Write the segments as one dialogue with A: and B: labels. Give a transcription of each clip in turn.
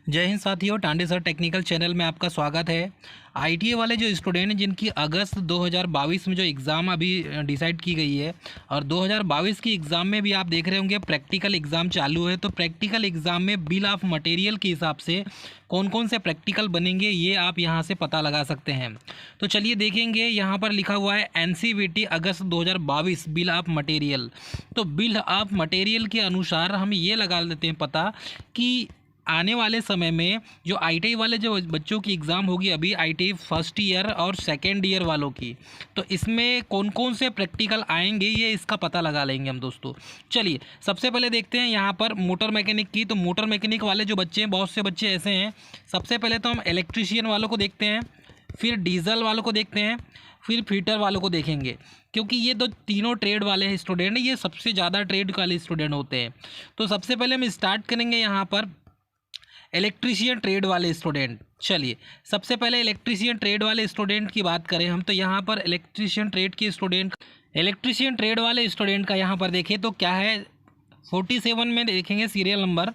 A: जय हिंद साथियों, Tande sir technical channel में आपका स्वागत है। आईटीआई वाले जो स्टूडेंट हैं जिनकी अगस्त 2022 में जो एग्ज़ाम अभी डिसाइड की गई है और 2022 की एग्ज़ाम में भी आप देख रहे होंगे प्रैक्टिकल एग्ज़ाम चालू है। तो प्रैक्टिकल एग्ज़ाम में बिल ऑफ मटेरियल के हिसाब से कौन कौन से प्रैक्टिकल बनेंगे ये आप यहाँ से पता लगा सकते हैं। तो चलिए देखेंगे, यहाँ पर लिखा हुआ है NCVT August 2022 bill of material. तो बिल ऑफ मटेरियल के अनुसार हम ये लगा लेते हैं पता कि आने वाले समय में जो आईटीआई वाले जो बच्चों की एग्ज़ाम होगी अभी आईटीआई फर्स्ट ईयर और सेकेंड ईयर वालों की, तो इसमें कौन कौन से प्रैक्टिकल आएंगे ये इसका पता लगा लेंगे हम दोस्तों। चलिए सबसे पहले देखते हैं यहाँ पर मोटर मैकेनिक की। तो मोटर मैकेनिक वाले जो बच्चे हैं, बहुत से बच्चे ऐसे हैं। सबसे पहले तो हम इलेक्ट्रीशियन वालों को देखते हैं, फिर डीजल वालों को देखते हैं, फिर फिटर वालों को देखेंगे, क्योंकि ये दो तीनों ट्रेड वाले स्टूडेंट हैं, ये सबसे ज़्यादा ट्रेड वाले स्टूडेंट होते हैं। तो सबसे पहले हम स्टार्ट करेंगे यहाँ पर इलेक्ट्रीशियन ट्रेड वाले स्टूडेंट। चलिए सबसे पहले इलेक्ट्रीशियन ट्रेड वाले स्टूडेंट की बात करें हम, तो यहाँ पर इलेक्ट्रीशियन ट्रेड वाले स्टूडेंट का यहाँ पर देखें तो क्या है, 47 में देखेंगे सीरियल नंबर।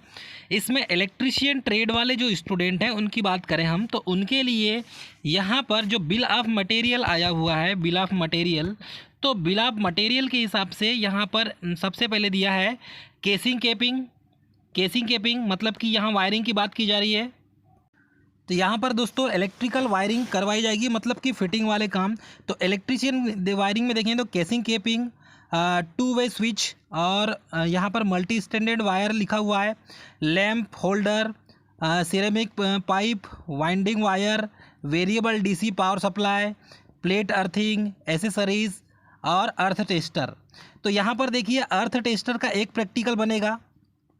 A: इसमें इलेक्ट्रीशियन ट्रेड वाले जो स्टूडेंट हैं उनकी बात करें हम, तो उनके लिए यहाँ पर जो बिल ऑफ मटेरियल आया हुआ है, बिल ऑफ मटेरियल, तो बिल ऑफ मटेरियल के हिसाब से यहाँ पर सबसे पहले दिया है केसिंग केपिंग मतलब कि यहाँ वायरिंग की बात की जा रही है। तो यहाँ पर दोस्तों इलेक्ट्रिकल वायरिंग करवाई जाएगी, मतलब कि फिटिंग वाले काम। तो इलेक्ट्रीशियन वायरिंग में देखें तो केसिंग केपिंग, टू वे स्विच, और यहाँ पर मल्टी स्टैंडर्ड वायर लिखा हुआ है, lamp holder, ceramic pipe, winding wire, variable DC power supply, plate earthing, accessories और अर्थ टेस्टर। तो यहाँ पर देखिए अर्थ टेस्टर का एक प्रैक्टिकल बनेगा,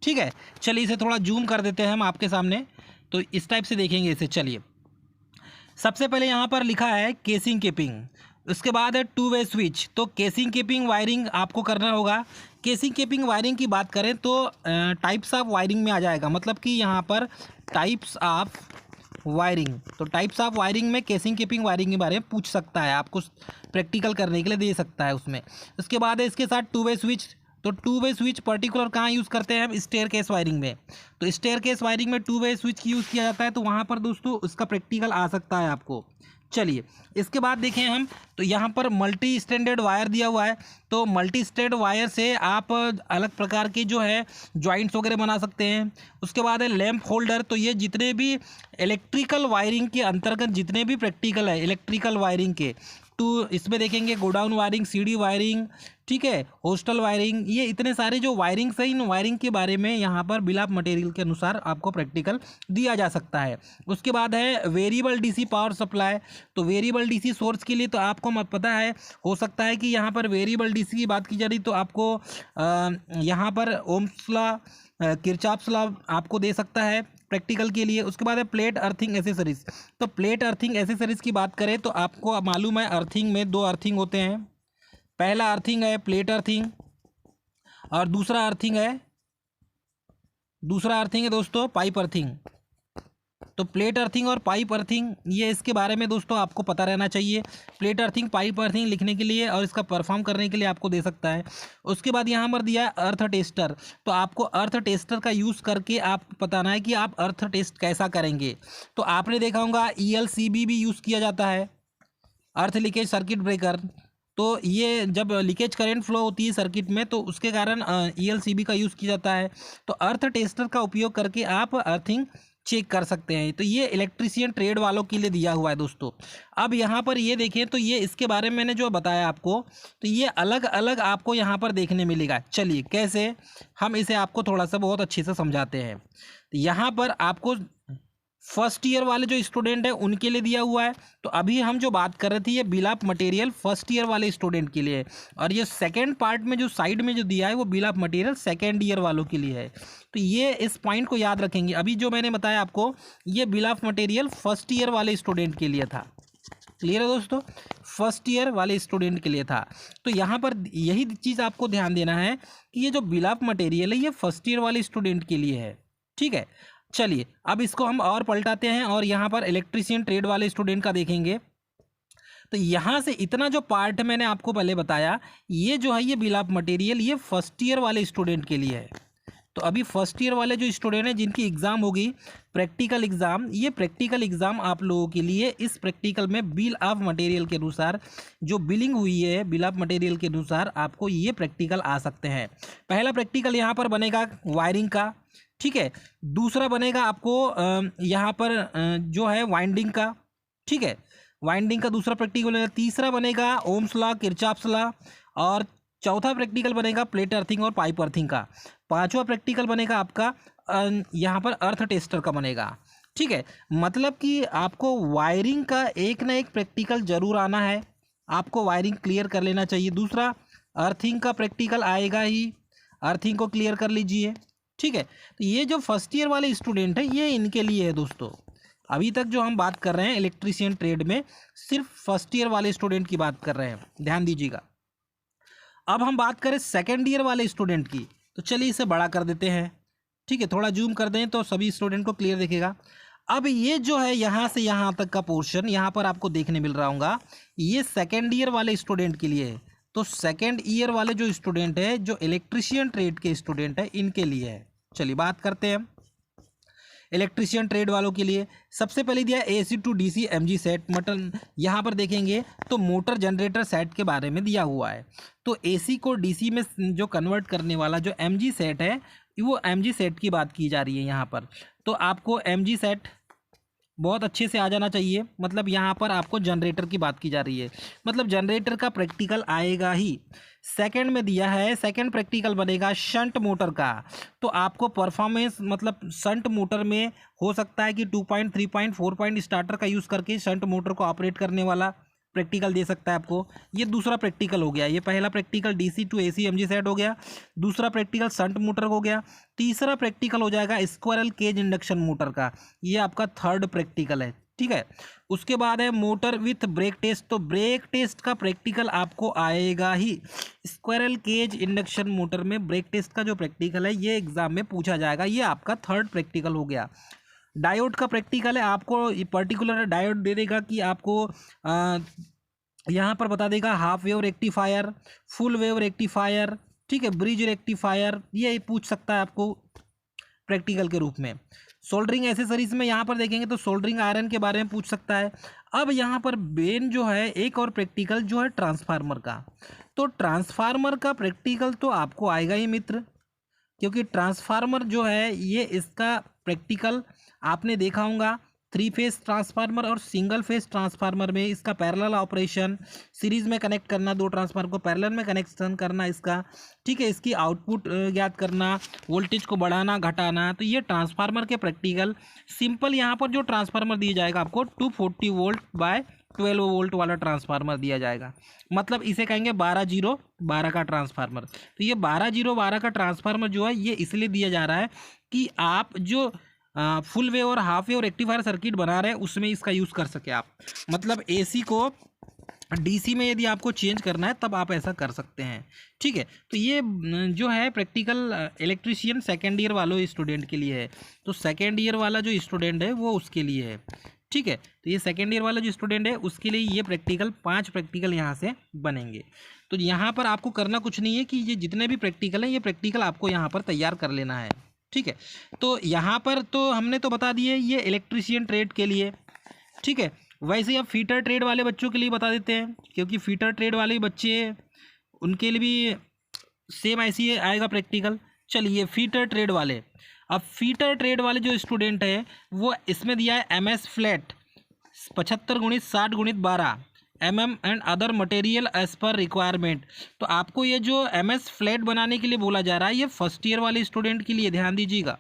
A: ठीक है। चलिए इसे थोड़ा जूम कर देते हैं हम आपके सामने, तो इस टाइप से देखेंगे इसे। चलिए सबसे पहले यहाँ पर लिखा है केसिंग केपिंग, उसके बाद है टू वे स्विच। तो केसिंग केपिंग वायरिंग आपको करना होगा। केसिंग केपिंग वायरिंग की बात करें तो टाइप्स ऑफ वायरिंग में आ जाएगा, मतलब कि यहाँ पर टाइप्स ऑफ वायरिंग, तो टाइप्स ऑफ वायरिंग में केसिंग केपिंग वायरिंग के बारे में पूछ सकता है, आपको प्रैक्टिकल करने के लिए दे सकता है उसमें। उसके बाद है इसके साथ टू वे स्विच। तो टू वे स्विच पर्टिकुलर कहाँ यूज़ करते हैं हम, स्टेयर केस वायरिंग में। तो स्टेयर केस वायरिंग में टू वे स्विच की यूज़ किया जाता है, तो वहाँ पर दोस्तों उसका प्रैक्टिकल आ सकता है आपको। चलिए इसके बाद देखें हम, तो यहाँ पर मल्टी स्टैंडर्ड वायर दिया हुआ है। तो मल्टी स्टैंडर्ड वायर से आप अलग प्रकार के जो है जॉइंट्स वगैरह बना सकते हैं। उसके बाद है लैंप होल्डर। तो ये जितने भी इलेक्ट्रिकल वायरिंग के अंतर्गत जितने भी प्रैक्टिकल है इलेक्ट्रिकल वायरिंग के, तो इसमें देखेंगे गोडाउन वायरिंग, सीडी वायरिंग, ठीक है, होस्टल वायरिंग, ये इतने सारे जो वायरिंग्स हैं, इन वायरिंग के बारे में यहाँ पर बिल ऑफ मटेरियल के अनुसार आपको प्रैक्टिकल दिया जा सकता है। उसके बाद है वेरिएबल डीसी पावर सप्लाई। तो वेरिएबल डीसी सोर्स के लिए तो आपको पता है, हो सकता है कि यहाँ पर वेरिएबल डीसी की बात की जा रही तो आपको यहाँ पर ओम्स लॉ, किरचॉफ्स लॉ आपको दे सकता है प्रैक्टिकल के लिए। उसके बाद है प्लेट अर्थिंग एसेसरीज। तो प्लेट अर्थिंग एसेसरीज की बात करें तो आपको मालूम है अर्थिंग में दो अर्थिंग होते हैं। पहला अर्थिंग है प्लेट अर्थिंग और दूसरा अर्थिंग है दोस्तों पाइप अर्थिंग। तो प्लेट अर्थिंग और पाइप अर्थिंग, ये इसके बारे में दोस्तों आपको पता रहना चाहिए। प्लेट अर्थिंग पाइप अर्थिंग लिखने के लिए और इसका परफॉर्म करने के लिए आपको दे सकता है। उसके बाद यहाँ पर दिया है अर्थ टेस्टर। तो आपको अर्थ टेस्टर का यूज़ करके आप बताना है कि आप अर्थ टेस्ट कैसा करेंगे। तो आपने देखा होगा ELCB भी यूज़ किया जाता है, अर्थ लीकेज सर्किट ब्रेकर। तो ये जब लीकेज करंट फ्लो होती है सर्किट में, तो उसके कारण ELCB का यूज़ किया जाता है। तो अर्थ टेस्टर का उपयोग करके आप अर्थिंग चेक कर सकते हैं। तो ये इलेक्ट्रीशियन ट्रेड वालों के लिए दिया हुआ है दोस्तों। अब यहाँ पर ये देखें तो ये इसके बारे में मैंने जो बताया आपको, तो ये अलग अलग आपको यहाँ पर देखने मिलेगा। चलिए कैसे, हम इसे आपको थोड़ा सा बहुत अच्छे से समझाते हैं। तो यहाँ पर आपको फर्स्ट ईयर वाले जो स्टूडेंट हैं उनके लिए दिया हुआ है। तो अभी हम जो बात कर रहे थे ये bill of material first year वाले स्टूडेंट के लिए है, और ये सेकंड पार्ट में जो साइड में जो दिया है वो bill of material second year वालों के लिए है। तो ये इस पॉइंट को याद रखेंगे। अभी जो मैंने बताया आपको ये bill of material first year वाले स्टूडेंट के लिए था। क्लियर है दोस्तों, फर्स्ट ईयर वाले स्टूडेंट के लिए था। तो यहाँ पर यही चीज़ आपको ध्यान देना है कि ये जो बिल ऑफ मटेरियल है ये फर्स्ट ईयर वाले स्टूडेंट के लिए है, ठीक है। चलिए अब इसको हम और पलटाते हैं और यहाँ पर इलेक्ट्रीशियन ट्रेड वाले स्टूडेंट का देखेंगे। तो यहाँ से इतना जो पार्ट मैंने आपको पहले बताया, ये जो है ये बिल ऑफ मटेरियल ये फर्स्ट ईयर वाले स्टूडेंट के लिए है। तो अभी फर्स्ट ईयर वाले जो स्टूडेंट हैं जिनकी एग्ज़ाम होगी प्रैक्टिकल एग्ज़ाम, ये प्रैक्टिकल एग्ज़ाम आप लोगों के लिए इस प्रैक्टिकल में बिल ऑफ मटेरियल के अनुसार जो बिलिंग हुई है बिल ऑफ मटेरियल के अनुसार आपको ये प्रैक्टिकल आ सकते हैं। पहला प्रैक्टिकल यहाँ पर बनेगा वायरिंग का, ठीक है। दूसरा बनेगा आपको यहाँ पर जो है वाइंडिंग का, ठीक है, वाइंडिंग का दूसरा प्रैक्टिकल बनेगा। तीसरा बनेगा ओम्स लॉ, किरचॉफ्स लॉ, और चौथा प्रैक्टिकल बनेगा प्लेट अर्थिंग और पाइप अर्थिंग का। पांचवा प्रैक्टिकल बनेगा आपका यहाँ पर अर्थ टेस्टर का बनेगा, ठीक है। मतलब कि आपको वायरिंग का एक ना एक प्रैक्टिकल जरूर आना है, आपको वायरिंग क्लियर कर लेना चाहिए। दूसरा अर्थिंग का प्रैक्टिकल आएगा ही, अर्थिंग को क्लियर कर लीजिए, ठीक है। तो ये जो फर्स्ट ईयर वाले स्टूडेंट हैं ये इनके लिए है दोस्तों। अभी तक जो हम बात कर रहे हैं इलेक्ट्रीशियन ट्रेड में सिर्फ फर्स्ट ईयर वाले स्टूडेंट की बात कर रहे हैं, ध्यान दीजिएगा। अब हम बात करें सेकेंड ईयर वाले स्टूडेंट की, तो चलिए इसे बड़ा कर देते हैं, ठीक है, थोड़ा जूम कर दें तो सभी स्टूडेंट को क्लियर दिखेगा। अब ये जो है यहाँ से यहाँ तक का पोर्शन यहाँ पर आपको देखने मिल रहा होगा, ये सेकेंड ईयर वाले स्टूडेंट के लिए है। तो सेकेंड ईयर वाले जो स्टूडेंट है, जो इलेक्ट्रीशियन ट्रेड के स्टूडेंट है, इनके लिए है। चलिए बात करते हैं इलेक्ट्रीशियन ट्रेड वालों के लिए। सबसे पहले दिया AC to DC MG set, मतलब यहाँ पर देखेंगे तो मोटर जनरेटर सेट के बारे में दिया हुआ है। तो AC को DC में जो कन्वर्ट करने वाला जो MG सेट है, वो MG सेट की बात की जा रही है यहाँ पर। तो आपको MG सेट बहुत अच्छे से आ जाना चाहिए, मतलब यहाँ पर आपको जनरेटर की बात की जा रही है, मतलब जनरेटर का प्रैक्टिकल आएगा ही। सेकंड में दिया है, सेकंड प्रैक्टिकल बनेगा शंट मोटर का। तो आपको परफॉर्मेंस मतलब शंट मोटर में हो सकता है कि 2 पॉइंट 3 पॉइंट 4 पॉइंट स्टार्टर का यूज़ करके शंट मोटर को ऑपरेट करने वाला प्रैक्टिकल दे सकता है आपको। ये दूसरा प्रैक्टिकल हो गया। ये पहला practical DC to AC MG set हो गया, दूसरा प्रैक्टिकल शंट मोटर हो गया, तीसरा प्रैक्टिकल हो जाएगा स्क्विरल केज इंडक्शन मोटर का, ये आपका थर्ड प्रैक्टिकल है, ठीक है। उसके बाद है मोटर विथ ब्रेक टेस्ट। तो ब्रेक टेस्ट का प्रैक्टिकल आपको आएगा ही। स्क्विरल केज इंडक्शन मोटर में ब्रेक टेस्ट का जो प्रैक्टिकल है ये एग्जाम में पूछा जाएगा, ये आपका थर्ड प्रैक्टिकल हो गया। डायोड का प्रैक्टिकल है, आपको पर्टिकुलर डायोड दे देगा कि आपको यहाँ पर बता देगा half wave rectifier, full wave rectifier, ठीक है, ब्रिज रेक्टिफायर, ये पूछ सकता है आपको प्रैक्टिकल के रूप में। सोल्डरिंग एसेसरीज में यहाँ पर देखेंगे तो सोल्डरिंग आयरन के बारे में पूछ सकता है। अब यहाँ पर बेन जो है एक और प्रैक्टिकल जो है ट्रांसफार्मर का। तो ट्रांसफार्मर का प्रैक्टिकल तो आपको आएगा ही मित्र, क्योंकि ट्रांसफार्मर जो है ये इसका प्रैक्टिकल आपने देखा होगा। 3 फेज ट्रांसफार्मर और सिंगल फेज ट्रांसफार्मर में इसका पैरेलल ऑपरेशन, सीरीज में कनेक्ट करना, 2 ट्रांसफार्मर को पैरेलल में कनेक्शन करना इसका, ठीक है, इसकी आउटपुट ज्ञात करना, वोल्टेज को बढ़ाना घटाना। तो ये ट्रांसफार्मर के प्रैक्टिकल सिंपल यहाँ पर जो ट्रांसफार्मर दिया जाएगा आपको 240 वोल्ट बाय 12 वोल्ट वाला ट्रांसफार्मर दिया जाएगा, मतलब इसे कहेंगे 12-0-12 का ट्रांसफार्मर। तो ये 12-0-12 का ट्रांसफार्मर जो है ये इसलिए दिया जा रहा है कि आप जो फुल वेव और हाफ वेव रेक्टिफायर सर्किट बना रहे हैं उसमें इसका यूज़ कर सके आप, मतलब AC को DC में यदि आपको चेंज करना है तब आप ऐसा कर सकते हैं, ठीक है। तो ये जो है प्रैक्टिकल इलेक्ट्रीशियन सेकेंड ईयर वालों स्टूडेंट के लिए है। तो सेकेंड ईयर वाला जो स्टूडेंट है वो उसके लिए है, ठीक है। तो ये सेकेंड ईयर वाला जो स्टूडेंट है उसके लिए ये प्रैक्टिकल 5 प्रैक्टिकल यहाँ से बनेंगे। तो यहाँ पर आपको करना कुछ नहीं है कि ये जितने भी प्रैक्टिकल हैं ये प्रैक्टिकल आपको यहाँ पर तैयार कर लेना है, ठीक है। तो यहाँ पर तो हमने तो बता दिए ये इलेक्ट्रीशियन ट्रेड के लिए, ठीक है। वैसे ही अब फीटर ट्रेड वाले बच्चों के लिए बता देते हैं, क्योंकि फीटर ट्रेड वाले बच्चे उनके लिए भी सेम ऐसी आएगा प्रैक्टिकल। चलिए फीटर ट्रेड वाले, अब फीटर ट्रेड वाले जो स्टूडेंट है वो इसमें दिया है MS flat 75x60x12 mm and other material as per requirement. तो आपको ये जो MS फ्लैट बनाने के लिए बोला जा रहा है ये फर्स्ट ईयर वाले स्टूडेंट के लिए, ध्यान दीजिएगा।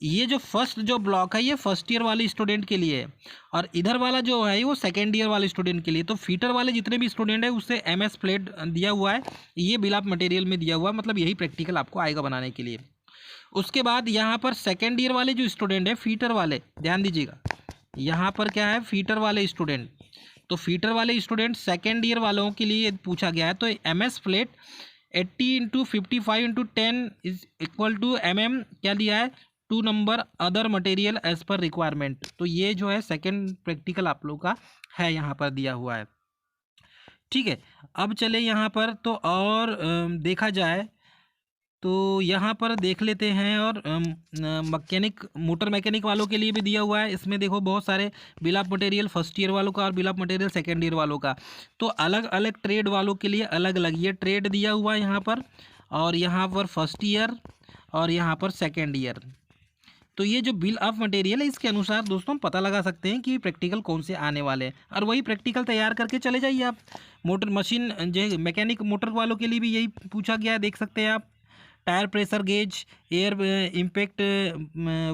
A: ये जो फर्स्ट जो ब्लॉक है ये फर्स्ट ईयर वाले स्टूडेंट के लिए है, और इधर वाला जो है वो सेकेंड ईयर वाले स्टूडेंट के लिए। तो फीटर वाले जितने भी स्टूडेंट है उससे MS फ्लैट दिया हुआ है, ये बिल ऑफ मटेरियल में दिया हुआ है, मतलब यही प्रैक्टिकल आपको आएगा बनाने के लिए। उसके बाद यहाँ पर सेकेंड ईयर वाले जो स्टूडेंट है फीटर वाले, ध्यान दीजिएगा, यहाँ पर क्या है फीटर वाले स्टूडेंट। तो फीटर वाले स्टूडेंट सेकेंड ईयर वालों के लिए पूछा गया है। तो MS flat 80x55x10 is equal to mm क्या दिया है 2 number other material as per requirement. तो ये जो है सेकेंड प्रैक्टिकल आप लोग का है यहाँ पर दिया हुआ है, ठीक है। अब चले यहाँ पर तो और देखा जाए तो यहाँ पर देख लेते हैं। और मोटर मैकेनिक वालों के लिए भी दिया हुआ है। इसमें देखो बहुत सारे bill of material first year वालों का और bill of material second year वालों का। तो अलग अलग ट्रेड वालों के लिए अलग अलग ये ट्रेड दिया हुआ है यहाँ पर, और यहाँ पर फर्स्ट ईयर और यहाँ पर सेकेंड ईयर। तो ये जो बिल ऑफ मटेरियल है इसके अनुसार दोस्तों हम पता लगा सकते हैं कि प्रैक्टिकल कौन से आने वाले हैं, और वही प्रैक्टिकल तैयार करके चले जाइए आप। मोटर मशीन जो मैकेनिक मोटर वालों के लिए भी यही पूछा गया है, देख सकते हैं आप। Tyre pressure gauge, air impact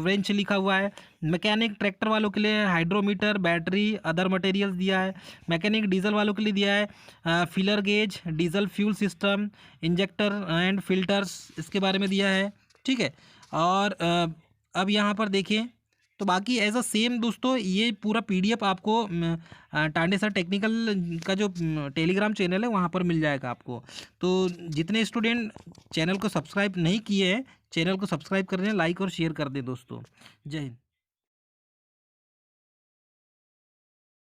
A: wrench लिखा हुआ है। मैकेनिक ट्रैक्टर वालों के लिए हाइड्रोमीटर, बैटरी, अदर मटेरियल्स दिया है। मैकेनिक डीजल वालों के लिए दिया है filler gauge, diesel fuel system, injector and filters, इसके बारे में दिया है। ठीक है। और अब यहाँ पर देखिए तो बाकी एज अ सेम दोस्तों ये पूरा पीडीएफ आपको टांडे सर टेक्निकल का जो टेलीग्राम चैनल है वहाँ पर मिल जाएगा आपको। तो जितने स्टूडेंट चैनल को सब्सक्राइब नहीं किए हैं, चैनल को सब्सक्राइब कर दें, लाइक और शेयर कर दें दोस्तों। जय हिंद।